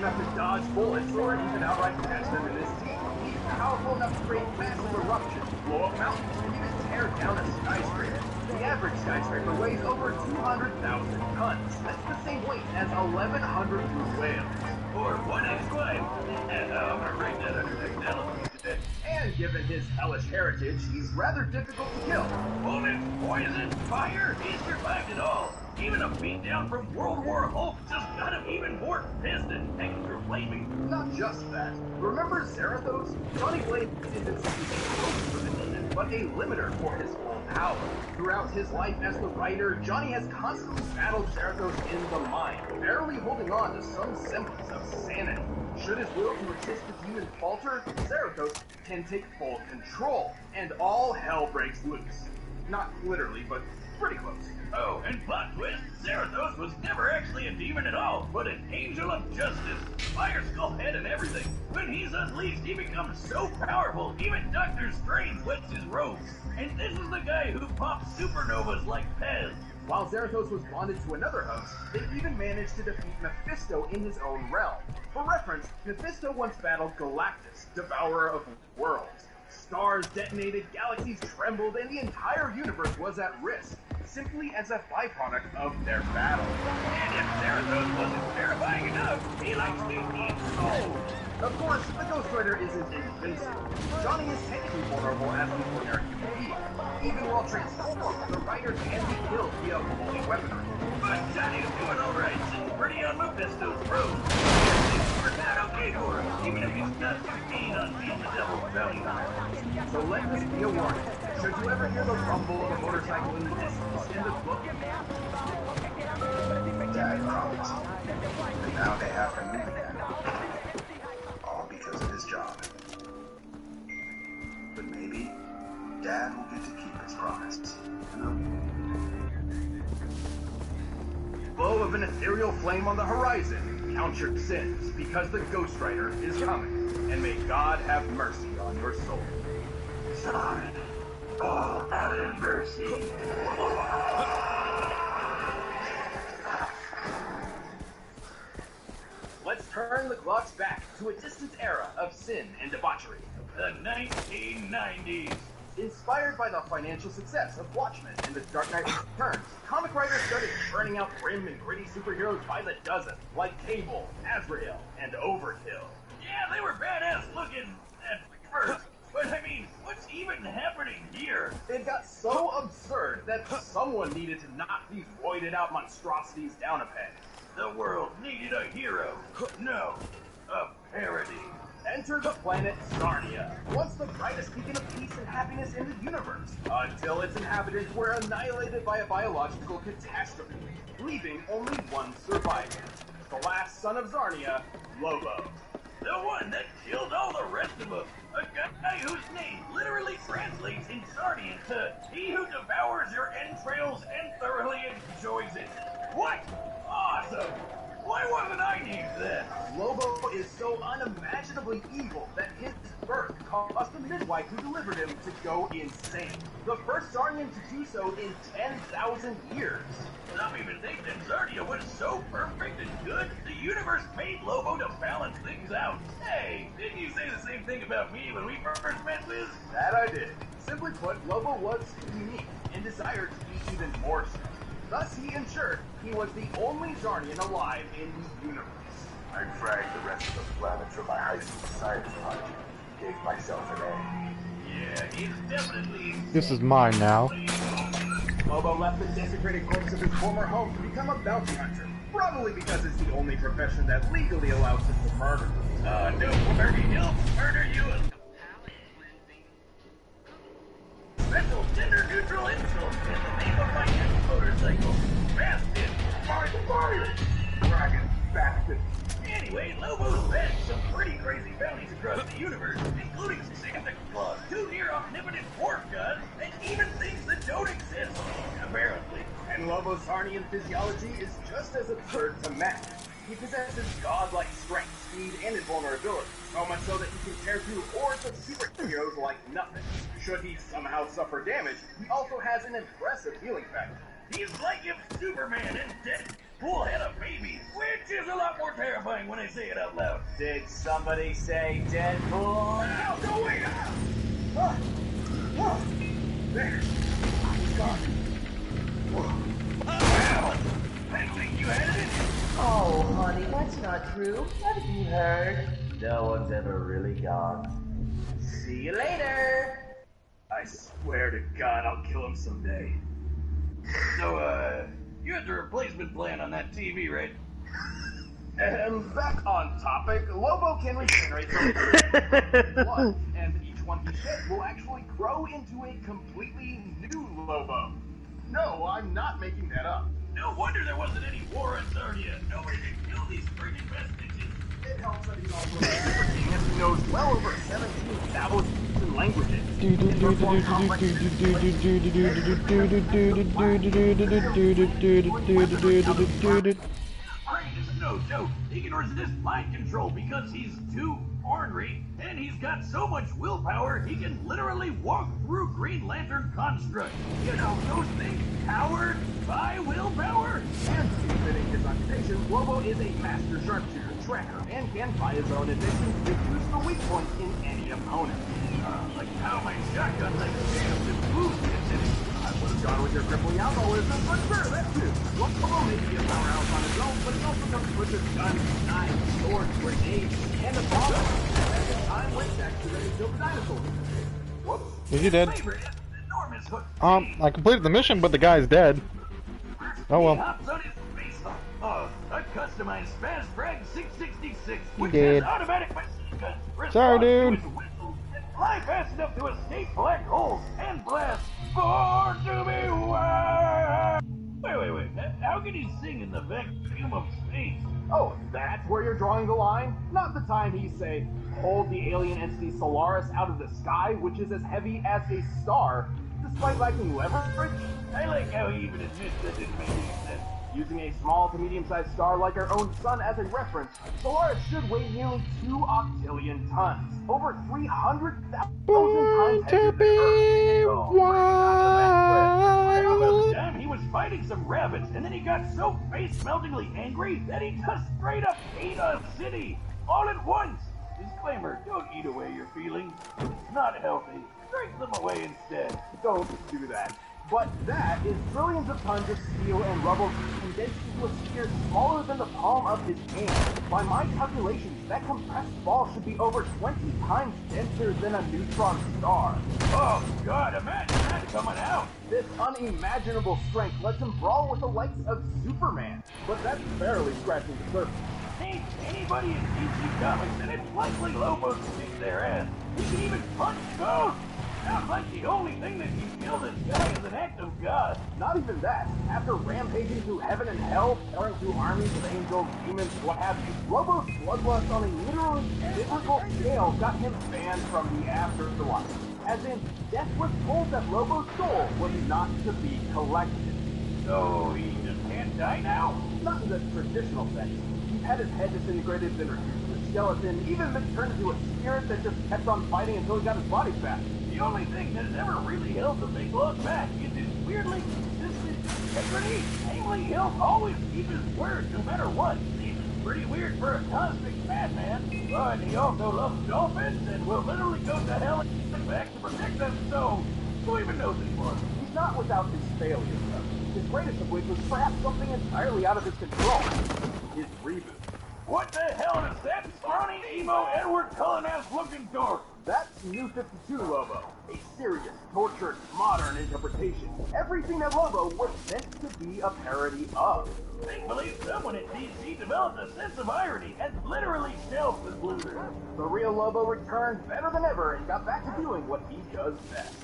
enough to dodge bullets or even outright catch them in his teeth. He's powerful enough to create massive eruptions, blow up mountains, and even tear down a skyscraper. The average skyscraper weighs over 200,000 tons. That's the same weight as 1,100 blue whales. Or one ex-wife. I'm gonna write that under technology. And given his hellish heritage, he's rather difficult to kill. Bullets, poison, fire, he survived it all. Even a beatdown from World War Hulk just got him even more pissed and extra flaming. Not just that. Remember Zarathos? Johnny Blaze isn't simply a host for the demon, but a limiter for his full power. Throughout his life as the writer, Johnny has constantly battled Zarathos in the mind, barely holding on to some semblance of sanity. Should his will to resist the demon falter, Zarathos can take full control, and all hell breaks loose. Not literally, but pretty close. Oh, and plot twist, Zarathos was never actually a demon at all, but an angel of justice. Fire skull head and everything. When he's unleashed, he becomes so powerful, even Doctor Strange wets his robes. And this is the guy who pops supernovas like Pez. While Zarathos was bonded to another host, they even managed to defeat Mephisto in his own realm. For reference, Mephisto once battled Galactus, devourer of worlds. Stars detonated, galaxies trembled, and the entire universe was at risk, simply as a byproduct of their battle. And if Zarathos wasn't terrifying enough, he likes to eat souls. Of course, the Ghost Rider isn't invincible. Johnny is technically vulnerable as an ordinary human being. Even while transformed, the Rider can be killed via holy weaponry. But Johnny's doing alright, sitting pretty on Mephisto's road. We're not okay for him, even if he's not too keen on being the devil's bounty hunter. So let this be a warning. Should you ever hear the rumble of a motorcycle in the distance in the book, Dad promised. And now they have to move again. All because of his job. But maybe Dad will get to keep his promise. Glow of an ethereal flame on the horizon. Count your sins, because the Ghost Rider is coming. And may God have mercy on your soul. Son, all out of mercy. Let's turn the clocks back to a distant era of sin and debauchery. The 1990s. Inspired by the financial success of Watchmen and The Dark Knight Returns, comic writers started churning out grim and gritty superheroes by the dozen, like Cable, Azrael, and Overkill. Yeah, they were badass looking at first, but I mean, what's even happening here? It got so absurd that someone needed to knock these roided out monstrosities down a peg. The world needed a hero. No, a parody. Enter the planet Zarnia, once the brightest beacon of peace and happiness in the universe, until its inhabitants were annihilated by a biological catastrophe, leaving only one survivor, the last son of Zarnia, Lobo. The one that killed all the rest of them. A guy whose name literally translates in Sardian to "he who devours your entrails and thoroughly enjoys it." What? Awesome! Why wasn't I named that? Lobo is so unimaginably evil that his birth caused the midwife who delivered him to go insane. The first Zarnian to do so in 10,000 years. Some even think that Zardia was so perfect and good, the universe made Lobo to balance things out. Hey, didn't you say the same thing about me when we first met, Liz? That I did. Simply put, Lobo was unique and desired to be even more so. Thus, he ensured he was the only Zarnian alive in the universe. I fragged the rest of the planet for my high school science project. Gave myself an A. Yeah, he's definitely... This is mine now. Lobo left the desecrated corpse of his former home to become a bounty hunter, probably because it's the only profession that legally allows him to murder. No, Harvey, he'll murder you. Special gender-neutral insult in the name of my next motorcycle. Bastard! Fire! Dragon bastard! Anyway, Lobo's bagged some pretty crazy bounties across the universe, including Santa Claus, 2 near omnipotent dwarf gods, and even things that don't exist, apparently. And Lobo's Zarnian physiology is just as absurd to match. He possesses godlike strength, speed, and invulnerability, so much so that he can tear through hordes of superheroes like nothing. Should he somehow suffer damage, he also has an impressive healing factor. He's like if Superman and full head of babies, which is a lot more terrifying when I say it out loud. Did somebody say Deadpool? Now, go away! There. He's gone. Well, I think you had it in you. Oh, honey, that's not true. What have you heard? No one's ever really gone. See you later. I swear to God, I'll kill him someday. So, you had the replacement plan on that TV, right? And back on topic, Lobo can regenerate from its blood, and each one he sheds will actually grow into a completely new Lobo. No, I'm not making that up. No wonder there wasn't any war in Sardia. Nobody could kill these friggin' vestiges. It helps that he's also a and he knows well over 17,000 languages. Brain is no joke. He can resist mind control because he's too ornery, and he's got so much willpower he can literally walk through Green Lantern construct. You know, those things powered by willpower. And fitting his occupation, Lobo is a master sharpshooter, tracker, and can, by his own admission, reduce the weak points in any opponent. Like how my shotgun like jams and boost gets in it. I would have gone with your crippling alcoholism, but sure, that too. Lobo may be a powerhouse on his own, but he also comes with his guns, knives, swords, grenades, and a bomb. At the time when Dexter ready to kill the dinosaurs. Whoops. Is he dead? Favorite is an enormous hook. I completed the mission, but the guy's dead. Oh He well. hops on his face off a customized Spaz Frag 666, which did. has automatic machine guns, Sorry, response dude. to his whistle, and fly fast enough to escape black holes and blast for to be wild. Wait. How can he sing in the vacuum of space? Oh, that's where you're drawing the line? Not the time he say, hold the alien entity Solaris out of the sky, which is as heavy as a star, despite lacking leverage? I like how he even admits that didn't make any sense. Using a small to medium-sized star like our own sun as a reference, Solaris should weigh nearly 2 octillion tons, over 300,000 times heavier than Earth. So, Well, the time he was fighting some rabbits, and then he got so face-meltingly angry that he just straight up ate a city, all at once. Disclaimer, don't eat away your feelings. It's not healthy. Drink them away instead. Don't do that. But that is trillions of tons of steel and rubble condensed into a sphere smaller than the palm of his hand. By my calculations, that compressed ball should be over 20 times denser than a neutron star. Oh, God, imagine that coming out. This unimaginable strength lets him brawl with the likes of Superman. But that's barely scratching the surface. Ain't anybody in DC Comics, and it's likely Lobo to kick their ass. He can even punch ghosts. Sounds like the only thing that can kill this guy is an act of God. Not even that. After rampaging through heaven and hell, tearing through armies of angels, demons, what have you, Lobo's bloodlust on a literally biblical scale got him banned from the afterlife. As in, death was told that Lobo's soul was not to be collected. So he just can't die now? Not in the traditional sense. He's had his head disintegrated, then reduced to a skeleton, even been turned into a spirit that just kept on fighting until he got his body back. The only thing that has ever really held the big log back is his weirdly consistent integrity. Namely, he'll always keep his word no matter what. Seems pretty weird for a cosmic madman. But he also loves dolphins and will literally go to hell and back to protect them, so who even knows anymore? He's not without his failures, though. His greatest of which was perhaps something entirely out of his control. His reboot. What the hell is that scrawny, emo, Edward Cullen-ass looking dork? That's New 52 Lobo. A serious, tortured, modern interpretation. Everything that Lobo was meant to be a parody of. Thankfully, someone at DC developed a sense of irony and literally shelved the loser. The real Lobo returned better than ever and got back to doing what he does best.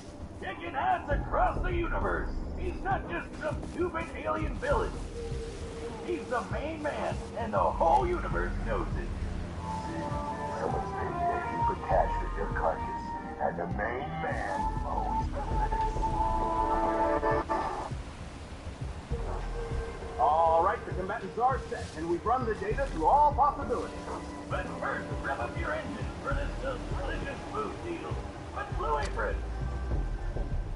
Kicking ass across the universe. He's not just some stupid alien villain. He's the main man, and the whole universe knows it. Someone's paid a heap of cash for your carcass, and the main man always benefits. Alright, the combatants are set, and we've run the data through all possibilities. But first, rev up your engine for this delicious food deal. What's Blue Apron?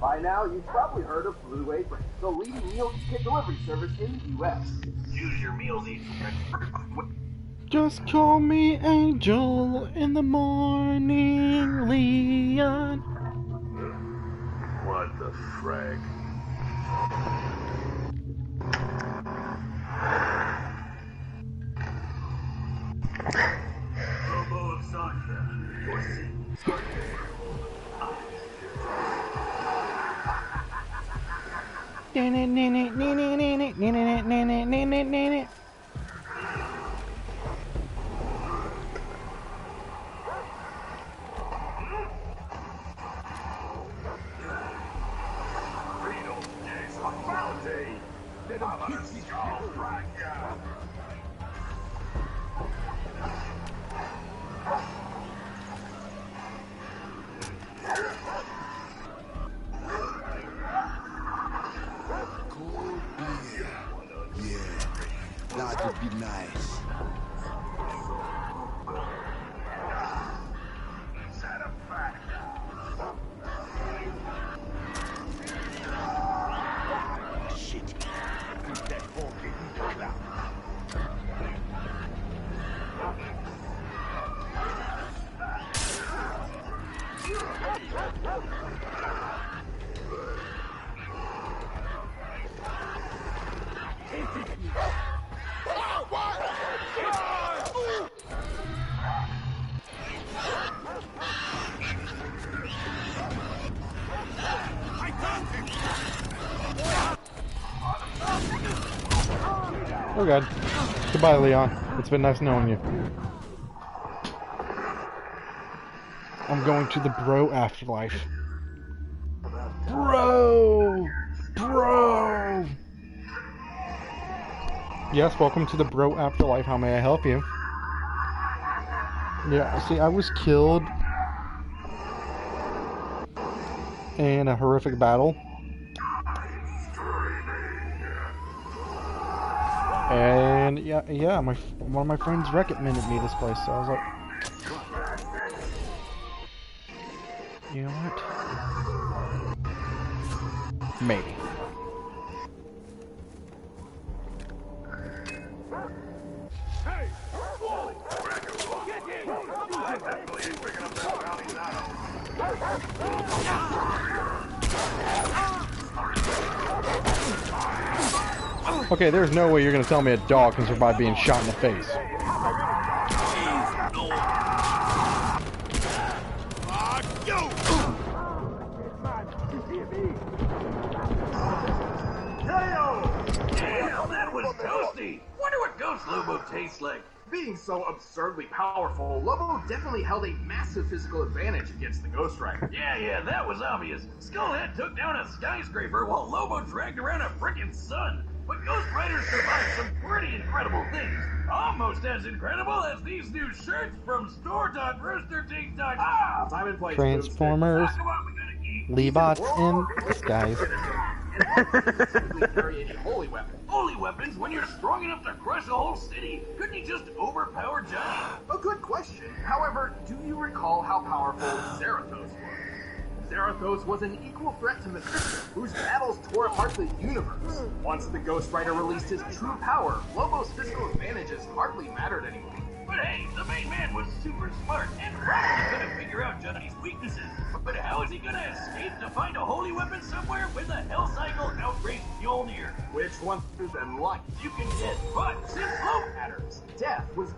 By now, you've probably heard of Blue Apron, the leading meal kit delivery service in the U.S. Choose your meals each. Just call me Angel in the morning, Leon. What the frag? Lobo of Sasha. Your sins are That would be nice. Shit. Put that fork in the cloud. Oh god. Goodbye, Leon. It's been nice knowing you. I'm going to the bro afterlife. Bro! Bro! Yes, welcome to the bro afterlife. How may I help you? Yeah, see, I was killed in a horrific battle. And yeah, one of my friends recommended me this place, so I was like, you know what? Maybe. Okay, there's no way you're gonna tell me a dog can survive being shot in the face. Damn, that was toasty. Wonder what Ghost Lobo tastes like. Being so absurdly powerful, Lobo definitely held a massive physical advantage against the Ghost Rider. Yeah, that was obvious. Skullhead took down a skyscraper while Lobo dragged around a frickin' sun. But Ghost Rider survived some pretty incredible things. Almost as incredible as these new shirts from store.roosterteeth.com. Simon plays Transformers, Talk about we gotta eat. Leebots in disguise. carry a holy weapon. Holy weapons when you're strong enough to crush a whole city. Couldn't he just overpower Johnny? A good question. However, do you recall how powerful Zarathos was? Zarathos was an equal threat to Mephisto, whose battles tore apart the universe. Once the Ghost Rider released his true power, Lobo's physical advantages hardly mattered anymore. But hey, the main man was super smart and probably couldn't figure out Johnny's weaknesses. But how is he gonna escape to find a holy weapon somewhere with a Hell Cycle outraged Mjolnir? Which one through them light? You can get, but since Lobo Matters. Death was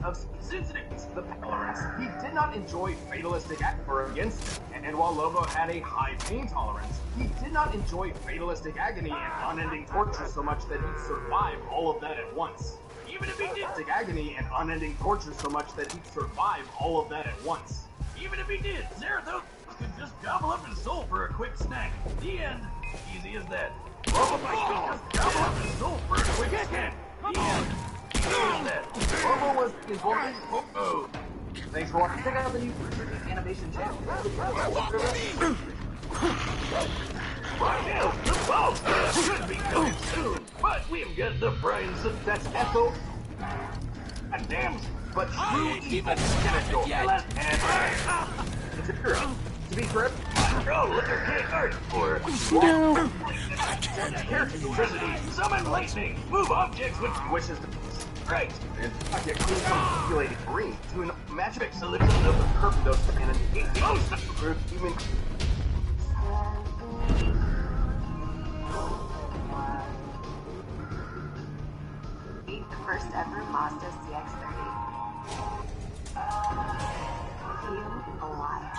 of sensitive the tolerance. He did not enjoy fatalistic act for against it. And while Lobo had a high pain tolerance, he did not enjoy fatalistic agony and unending torture so much that he'd survive all of that at once. even if he did, Agony and unending torture so much that he'd survive all of that at once. even if he did, Zarathos could just gobble up his soul for a quick snack. The end. Easy as that. Lobo might just gobble up his soul for a quick snack. The end. Easy as that. Lobo was involved. Oh. Thanks for watching. Check out the new animation channel. Right now, the ball should be coming soon, but we've got the brains of That's Ethel, a damn but true evil. yet. It's a hero. To be correct, Oh, look, there can't hurt. Or No. electricity. Summon lightning. Move objects with Wishes to right. and get clean from manipulated green to an magic Solution of of the purple dose and an Oh, improved human. Meet the first ever Mazda CX-30. Feel alive.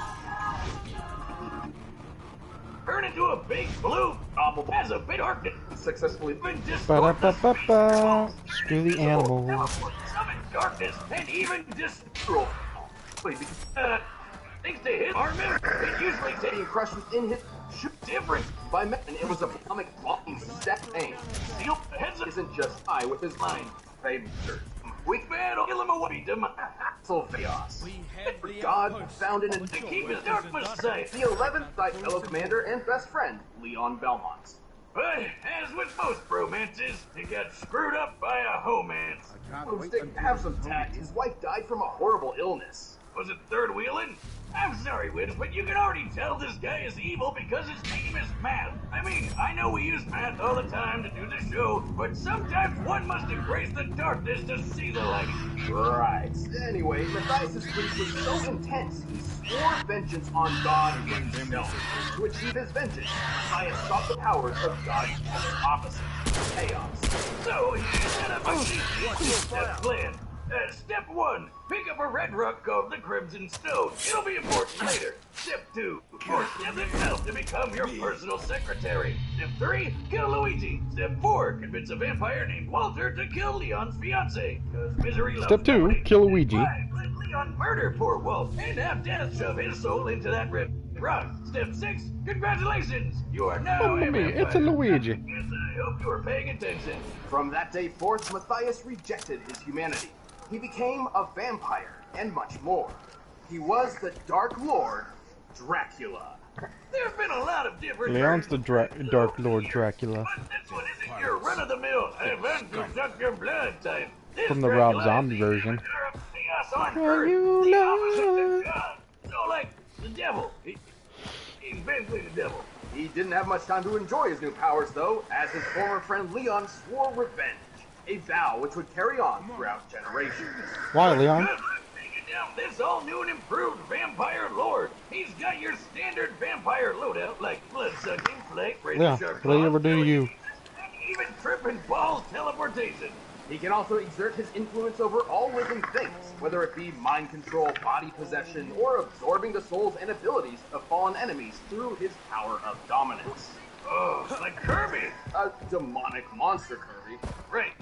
turn into a big blue bubble as a bit darkness. Successfully Even Ba-da-ba-ba-ba. Screw the animals. Summon darkness and even destroy. Thanks to his armor, it usually takes Being crushed within his shoot different. by men, and it was a atomic bomb step pain. Steel heads up. Isn't just I with his mind. They Weak battle, kill him away to my Chaos. God found in to keep his darkness safe. the 11th thy fellow commander and best friend, Leon Belmont. But as with most romances, he got screwed up by a homance. Have some tact. His wife died from a horrible illness. Was it third wheeling? I'm sorry, Win, but you can already tell this guy is evil because his name is Matt. I mean, I know we use Matt all the time to do the show, but sometimes one must embrace the darkness to see the light. Right. Anyway, Matthias' grief was so intense, he swore vengeance on God himself. To achieve his vengeance, Matthias sought the powers of God's opposite, chaos. So he set up a step plan. Step 1, pick up a red rock called the Crimson Stone. It'll be important later. Step 2, force Death himself to become your personal secretary. Step 3, kill Luigi. Step 4, convince a vampire named Walter to kill Leon's fiancée. Cause misery loves Step 2, company. kill Luigi. 5, let Leon murder poor Walt and have Death shove his soul into that red rock. Step 6, congratulations. You are now Mamma a mia, vampire. it's a Luigi. Yes, I hope you were paying attention. From that day forth, Matthias rejected his humanity. He became a vampire, and much more. He was the Dark Lord, Dracula. There have been a lot of different Leon's the Dark Lord Dracula. But this one isn't your run-of-the-mill, I want to suck your blood type. This From the Rob Dracula Zombie is version. chaos on Are earth, you the lying? opposite of God. So like, the devil. He's basically the devil. He didn't have much time to enjoy his new powers, though, as his former friend Leon swore revenge. A vow which would carry on throughout generations. Why, Leon? Good. Taking down this all new and improved vampire lord. He's got your standard vampire loadout like blood-sucking, flake, Leon, razor-sharp what do you ever claws, do to you? and even tripping balls teleportation. He can also exert his influence over all living things, whether it be mind control, body possession, or absorbing the souls and abilities of fallen enemies through his power of dominance. Oh, like Kirby. A demonic monster, Kirby. Right.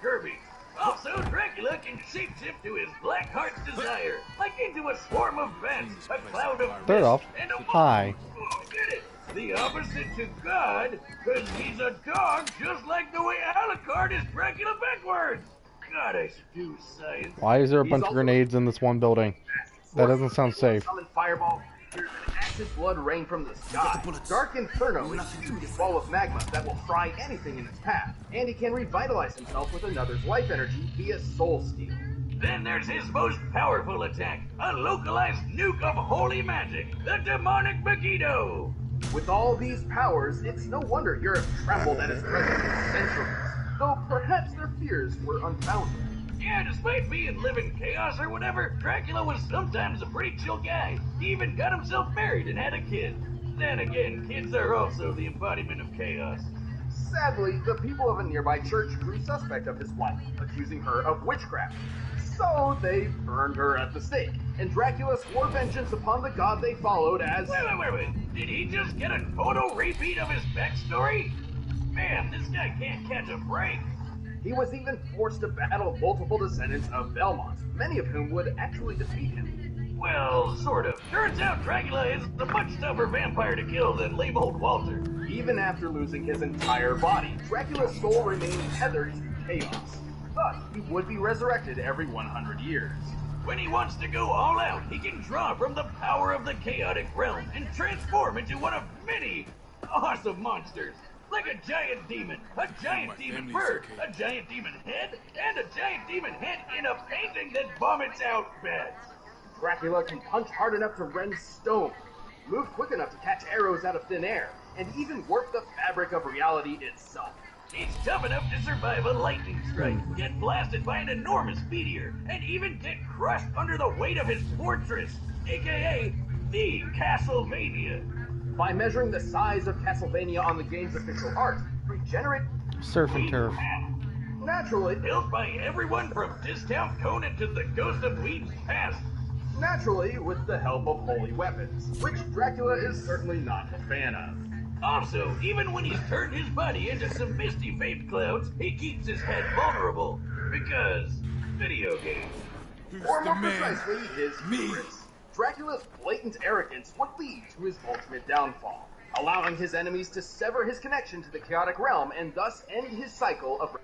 Kirby. Also, Dracula can shapeshift to his black heart's desire, like into a swarm of bats, a cloud of Third mist, off, and a hi. Oh, did it. The opposite to God, because he's a dog, just like the way Alucard is Dracula backwards. God, I should do science. Why is there a bunch of grenades in this one building? That doesn't sound safe. Summon fireball, an acid blood rain from the sky. Dark Inferno is a huge ball of magma that will fry anything in its path, and he can revitalize himself with another's life energy via Soul Steal. Then there's his most powerful attack, a localized nuke of holy magic, the demonic Megiddo. With all these powers, it's no wonder Europe trembled at his presence for centuries, though perhaps their fears were unfounded. Yeah, despite being living chaos or whatever, Dracula was sometimes a pretty chill guy. He even got himself married and had a kid. Then again, kids are also the embodiment of chaos. Sadly, the people of a nearby church grew suspect of his wife, accusing her of witchcraft. So they burned her at the stake, and Dracula swore vengeance upon the god they followed as... Wait. Did he just get a total repeat of his backstory? Man, this guy can't catch a break. He was even forced to battle multiple descendants of Belmont, many of whom would actually defeat him. Well, sort of. Turns out Dracula is a much tougher vampire to kill than lame old Walter. Even after losing his entire body, Dracula's soul remained tethered to chaos. Thus, he would be resurrected every 100 years. When he wants to go all out, he can draw from the power of the chaotic realm and transform into one of many awesome monsters. Like a giant demon bird, a giant demon head, and a giant demon head in a painting that vomits out bats. Dracula can punch hard enough to rend stone. move quick enough to catch arrows out of thin air, and even warp the fabric of reality itself. He's tough enough to survive a lightning strike, get blasted by an enormous meteor, and even get crushed under the weight of his fortress, aka the Castlevania. By measuring the size of Castlevania on the game's official art, Regenerate Surf and turf. naturally, Built by everyone from Discount Conan to the Ghost of Weed's Past. naturally with the help of holy weapons, which Dracula is certainly not a fan of. Also, even when he's turned his body into some misty vape clouds, he keeps his head vulnerable. Because video games. Or more precisely, his hubris. Dracula's blatant arrogance would lead to his ultimate downfall, allowing his enemies to sever his connection to the chaotic realm and thus end his cycle of